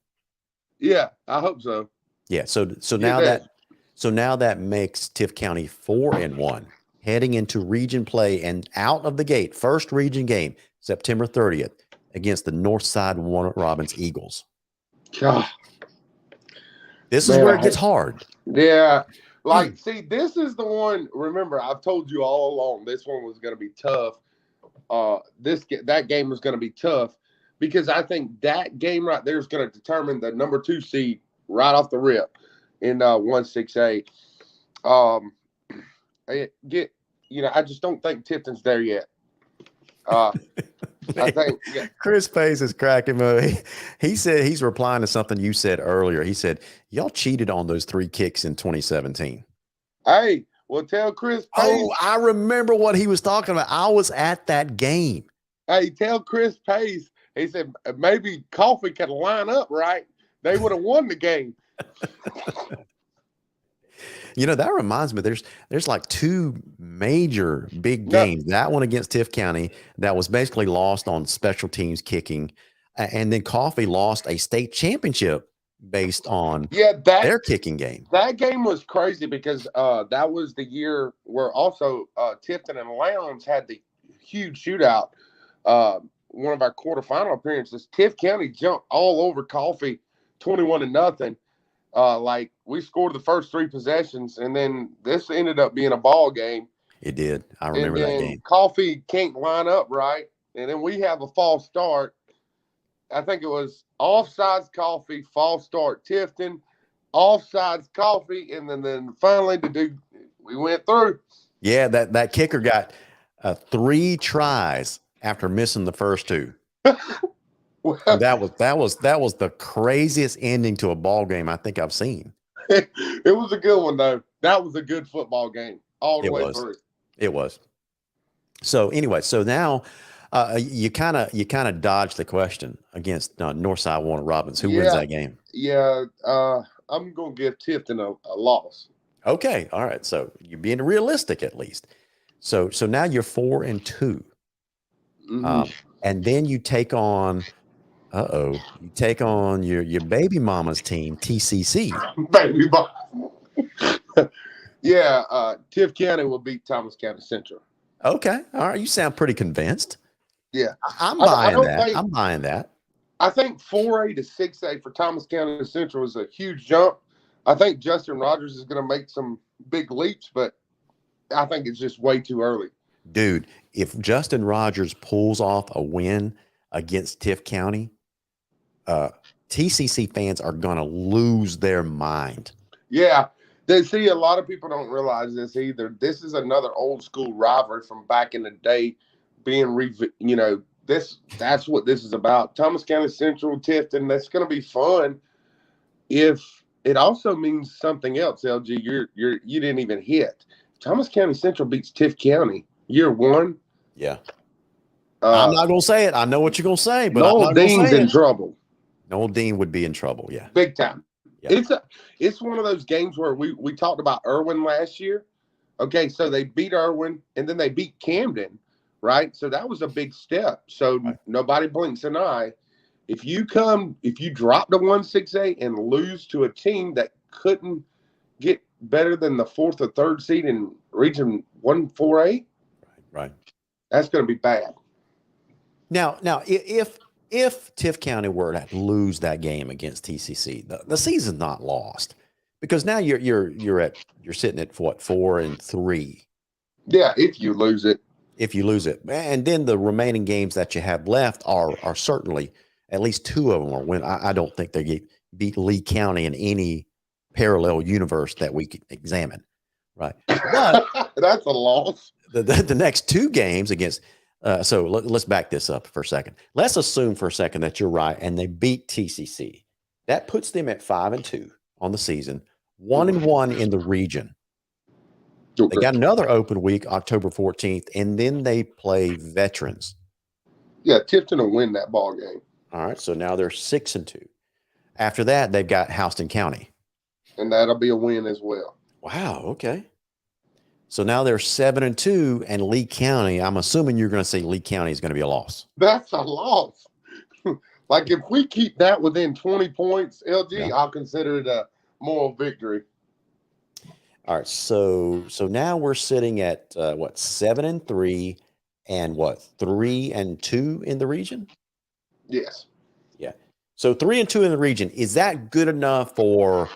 yeah, I hope so. Yeah, so now that makes Tift County 4-1, heading into region play and out of the gate. First region game, September 30th, against the Northside Warner Robins Eagles. God. This is where it gets hard. Yeah. Like, see, this is the one. Remember, I've told you all along this one was going to be tough. That game was going to be tough because I think that game right there is going to determine the number 2 seed right off the rip in 1-6A. I just don't think Tifton's there yet. I think Chris Pace is cracking me. He said he's replying to something you said earlier. He said, y'all cheated on those 3 kicks in 2017. Hey, well, tell Chris Pace. Oh, I remember what he was talking about. I was at that game. Hey, tell Chris Pace. He said maybe Coffee could line up right. They would have won the game. That reminds me, there's like 2 major big games. That one against Tift County that was basically lost on special teams kicking. And then Coffee lost a state championship based on their kicking game. That game was crazy because that was the year where also Tifton and Lowndes had the huge shootout. One of our quarterfinal appearances, Tift County jumped all over Coffee 21-0. Like, we scored the first 3 possessions, and then this ended up being a ball game. It did. I remember that game. Coffee can't line up right, and then we have a false start. I think it was offsides Coffee, false start Tifton, offsides Coffee, and then finally we went through. Yeah, that kicker got 3 tries after missing the first 2. Well, that was the craziest ending to a ball game I think I've seen. It was a good one though. That was a good football game all the way through. It was. So anyway, so now you kind of dodged the question against Northside Warner Robins. Who wins that game? Yeah, I'm gonna give Tifton a loss. Okay, all right. So you're being realistic at least. So now you're 4-2, and then you take on. You take on your baby mama's team, TCC. Baby mama. Yeah, Tift County will beat Thomas County Central. Okay, all right. You sound pretty convinced. Yeah, I'm buying that. I'm buying that. I think 4A to 6A for Thomas County Central is a huge jump. I think Justin Rogers is going to make some big leaps, but I think it's just way too early. Dude, if Justin Rogers pulls off a win against Tift County, TCC fans are going to lose their mind. Yeah. They see a lot of people don't realize this either. This is another old school rivalry from back in the day being, that's what this is about. Thomas County Central, Tifton, that's going to be fun. If it also means something else, LG, you didn't even hit. Thomas County Central beats Tift County year 1. Yeah. I'm not going to say it. I know what you're going to say, but Noel Dean's in trouble. Noel Dean would be in trouble. Yeah. Big time. Yeah. It's one of those games where we talked about Irwin last year. Okay, so they beat Irwin and then they beat Camden, right? So that was a big step. So nobody blinks an eye. If you drop to 1-6A and lose to a team that couldn't get better than the 4th or 3rd seed in Region 1-4A, right, that's going to be bad. Now, if if Tiff County were to lose that game against TCC, the season's not lost because now you're sitting at what, 4-3 Yeah, if you lose it. if you lose it, and then the remaining games that you have left are certainly at least 2 of them are win. I don't think they beat Lee County in any parallel universe that we could examine, right? But That's a loss. the next 2 games against so let's back this up for a second. Let's assume for a second that you're right and they beat TCC. That puts them at 5-2 on the season, 1-1 in the region. Okay. They got another open week, October 14th, and then they play Veterans. Yeah, Tifton will win that ball game. All right, so now they're 6-2. After that, they've got Houston County. And that'll be a win as well. Wow, okay. So now they're 7-2, and Lee County, I'm assuming you're going to say Lee County is going to be a loss. That's a loss. Like if we keep that within 20 points, LG, Yeah. I'll consider it a moral victory. All right, so now we're sitting at 7-3 and 3-2 in the region? Yes. Yeah. So 3-2 in the region, is that good enough for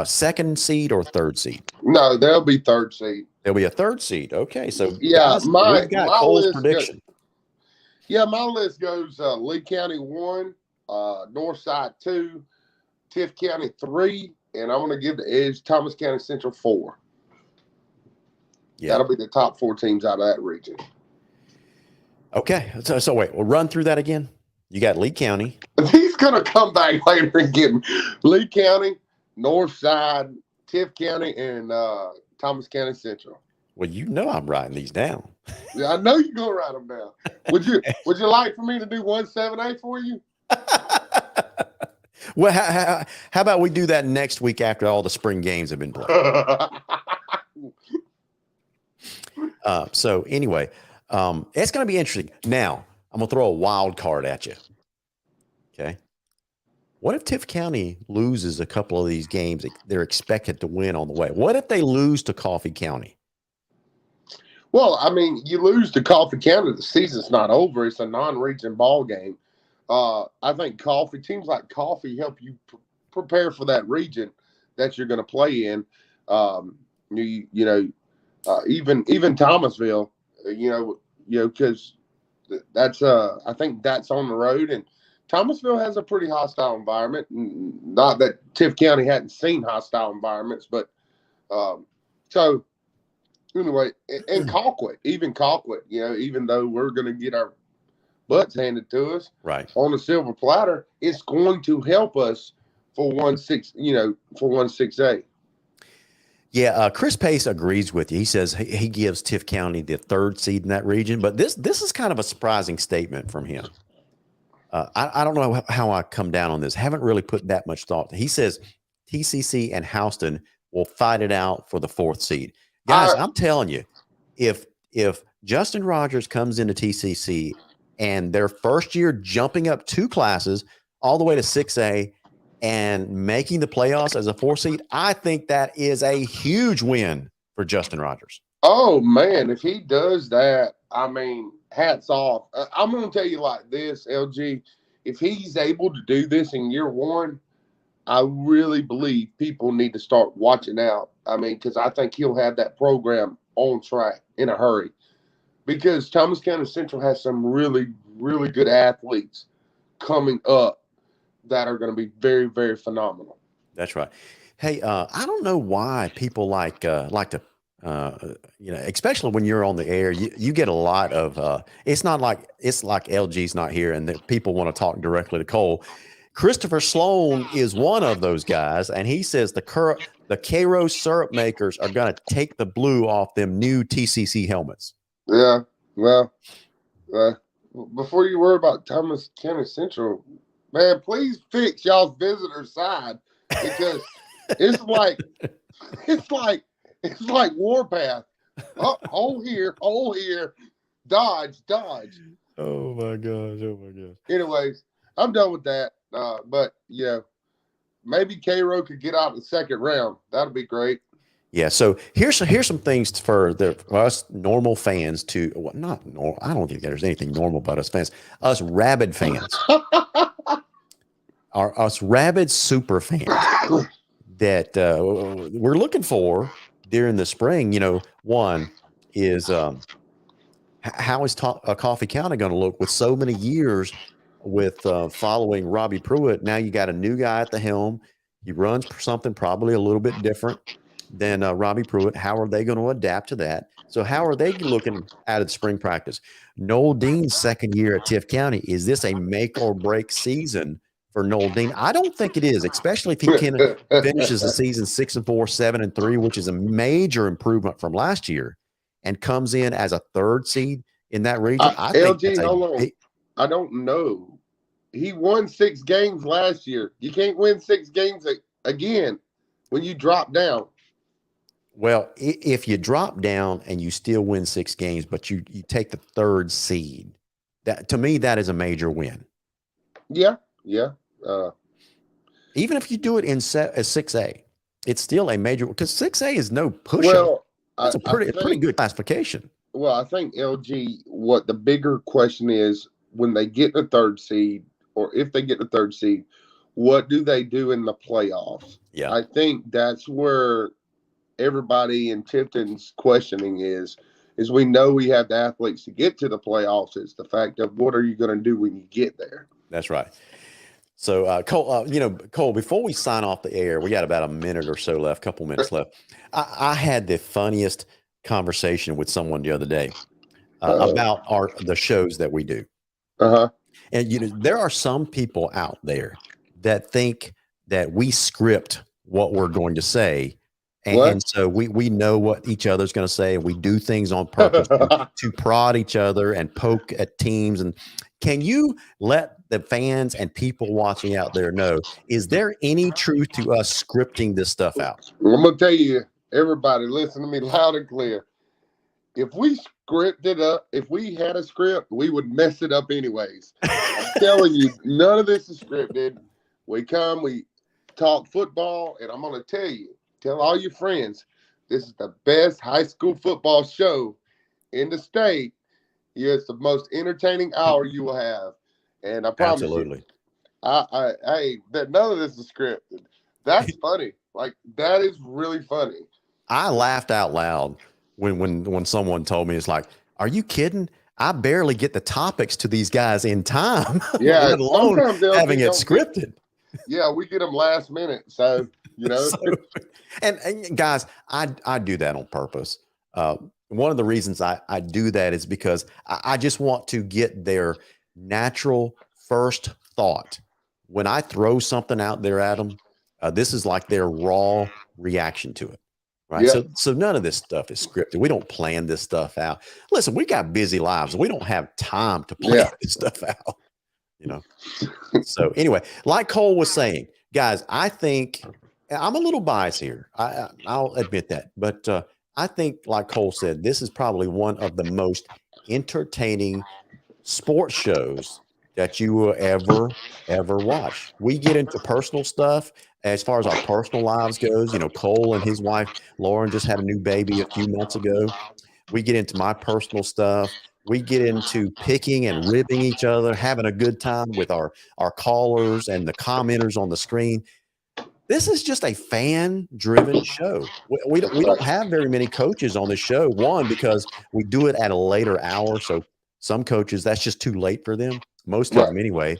second seed or third seed? No, they'll be third seed. There'll be a third seed. Okay, so Yeah, guys, my we've got Cole's list prediction. Yeah, my list goes Lee County 1, Northside 2, Tiff County 3, and I'm going to give the edge Thomas County Central 4. Yeah. That'll be the top 4 teams out of that region. Okay, so wait, we'll run through that again. You got Lee County. He's going to come back later and get me. Lee County, Northside, Tiff County, and Thomas County Central. Well, you know I'm writing these down. Yeah, I know you're going to write them down. Would you like for me to do 1-7-8 for you? Well, how about we do that next week after all the spring games have been played? So anyway, it's going to be interesting. Now, I'm going to throw a wild card at you. Okay. What if Tiff County loses a couple of these games they're expected to win on the way? What if they lose to Coffee County? Well, I mean, you lose to Coffee County, the season's not over. It's a non-region ball game. I think teams like Coffee help you prepare for that region that you're going to play in. Even Thomasville, because that's I think that's on the road, and Thomasville has a pretty hostile environment. Not that Tiff County hadn't seen hostile environments, but so anyway, and Colquitt, even though we're going to get our butts handed to us Right on a silver platter, it's going to help us for 1-6-8. Yeah, Chris Pace agrees with you. He says he gives Tiff County the third seed in that region, but this is kind of a surprising statement from him. I don't know how I come down on this. Haven't really put that much thought. He says TCC and Houston will fight it out for the 4th seed. Guys, I'm telling you, if Justin Rogers comes into TCC and their first year jumping up 2 classes all the way to 6A and making the playoffs as a 4 seed, I think that is a huge win for Justin Rogers. Oh, man, if he does that, I mean, hats off. I'm going to tell you like this, LG. If he's able to do this in year 1, I really believe people need to start watching out. I mean, because I think he'll have that program on track in a hurry. Because Thomas County Central has some really, really good athletes coming up that are going to be very, very phenomenal. That's right. Hey, I don't know why people like to, especially when you're on the air, you get a lot of. It's like LG's not here, and that people want to talk directly to Cole. Christopher Sloan is one of those guys, and he says the Cairo syrup makers are going to take the blue off them new TCC helmets. Yeah, well, before you worry about Thomas County Central, man, please fix y'all's visitor side because it's like Warpath. Oh, hole here, dodge. Oh my gosh! Anyways, I'm done with that. But maybe Cairo could get out of the second round. That'll be great. Yeah. So here's some things for us normal fans to well, not normal. I don't think there's anything normal about us fans. Us rabid fans, us rabid super fans that we're looking for during the spring. One is how is Coffee County going to look with so many years with following Robbie Pruitt? Now you got a new guy at the helm. He runs something probably a little bit different than Robbie Pruitt. How are they going to adapt to that? So how are they looking out of the spring practice? Noel Dean's second year at Tift County. Is this a make or break season for Noel Dean? I don't think it is, especially if he finishes the season 6-4, 7-3, which is a major improvement from last year, and comes in as a third seed in that region. I think LG, hold on. I don't know. He won 6 games last year. You can't win 6 games again when you drop down. Well, if you drop down and you still win 6 games, but you take the third seed, that to me that is a major win. Yeah. Even if you do it in 6A, it's still a major because 6A is no push. Well, it's a pretty good classification. Well, I think LG. What the bigger question is when they get the third seed, or if they get the third seed, what do they do in the playoffs? Yeah, I think that's where everybody in Tipton's questioning is we know we have the athletes to get to the playoffs. It's the fact of what are you going to do when you get there? That's right. So, Cole, Cole, before we sign off the air, we got about a minute or so left, couple minutes left. I had the funniest conversation with someone the other day about the shows that we do. And, there are some people out there that think that we script what we're going to say. And so we know what each other's going to say, and we do things on purpose to prod each other and poke at teams. And can you let the fans and people watching out there know, is there any truth to us scripting this stuff out? I'm going to tell you, everybody, listen to me loud and clear. If we scripted up, if we had a script, we would mess it up anyways. I'm telling you, none of this is scripted. We talk football, and I'm going to tell all your friends, this is the best high school football show in the state. Yeah, it's the most entertaining hour you will have. And I promise you, that none of this is scripted. That's funny. Like, that is really funny. I laughed out loud when someone told me, it's like, are you kidding? I barely get the topics to these guys in time. Yeah, let alone having it scripted. Yeah, we get them last minute. So, and guys, I do that on purpose. One of the reasons I do that is because I just want to get their natural first thought. When I throw something out there at them, this is like their raw reaction to it. Right. Yeah. So none of this stuff is scripted. We don't plan this stuff out. Listen, we got busy lives. We don't have time to plan this stuff out. So anyway, like Cole was saying, guys, I think I'm a little biased here. I'll admit that. But I think, like Cole said, this is probably one of the most entertaining sports shows that you will ever watch. We get into personal stuff as far as our personal lives goes. Cole and his wife, Lauren, just had a new baby a few months ago. We get into my personal stuff. We get into picking and ribbing each other, having a good time with our callers and the commenters on the screen. This is just a fan-driven show. We don't have very many coaches on this show. One, because we do it at a later hour, so some coaches, that's just too late for them. Most of them anyway.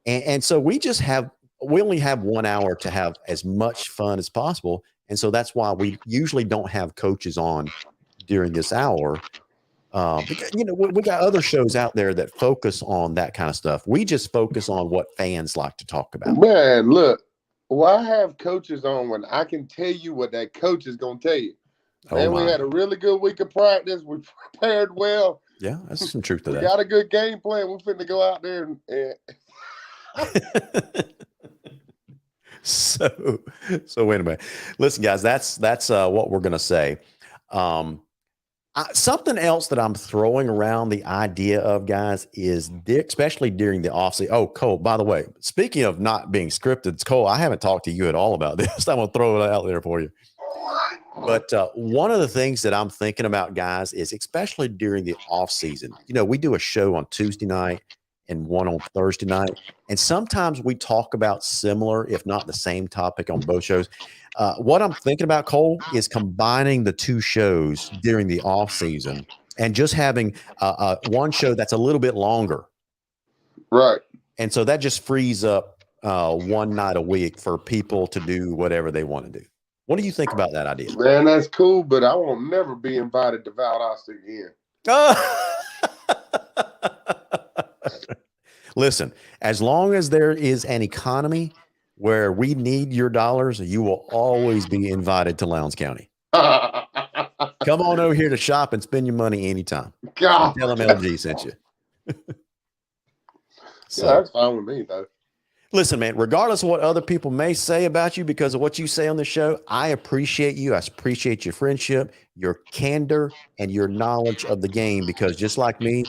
And so we only have 1 hour to have as much fun as possible. And so that's why we usually don't have coaches on during this hour. Because, we got other shows out there that focus on that kind of stuff. We just focus on what fans like to talk about. Man, look, why have coaches on when I can tell you what that coach is going to tell you? Man, we had a really good week of practice. We prepared well. Yeah, that's some truth to that. We got a good game plan. We're finna go out there and So wait a minute. Listen, guys, that's what we're gonna say. Something else that I'm throwing around the idea of, guys, is especially during the offseason. Oh, Cole, by the way, speaking of not being scripted, Cole, I haven't talked to you at all about this. I'm gonna throw it out there for you. But one of the things that I'm thinking about, guys, is especially during the off season, we do a show on Tuesday night and one on Thursday night. And sometimes we talk about similar, if not the same topic on both shows. What I'm thinking about, Cole, is combining the two shows during the off season and just having one show that's a little bit longer. Right. And so that just frees up one night a week for people to do whatever they want to do. What do you think about that idea? Man, that's cool, but I won't never be invited to Valdosta again. Listen, as long as there is an economy where we need your dollars, you will always be invited to Lowndes County. Come on over here to shop and spend your money anytime. God. Tell them LG sent you. So, Yeah, that's fine with me, though. listen, man, regardless of what other people may say about you because of what you say on the show, I appreciate you. I appreciate your friendship, your candor, and your knowledge of the game because just like me,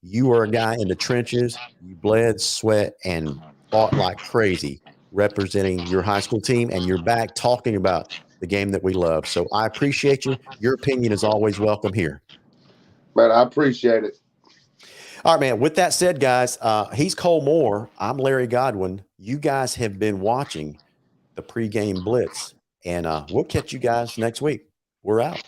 you are a guy in the trenches. You bled, sweat, and fought like crazy representing your high school team, and you're back talking about the game that we love. So I appreciate you. Your opinion is always welcome here. Man, I appreciate it. All right, man. With that said, guys, he's Cole Moore. I'm Larry Godwin. You guys have been watching the pregame blitz, and we'll catch you guys next week. We're out.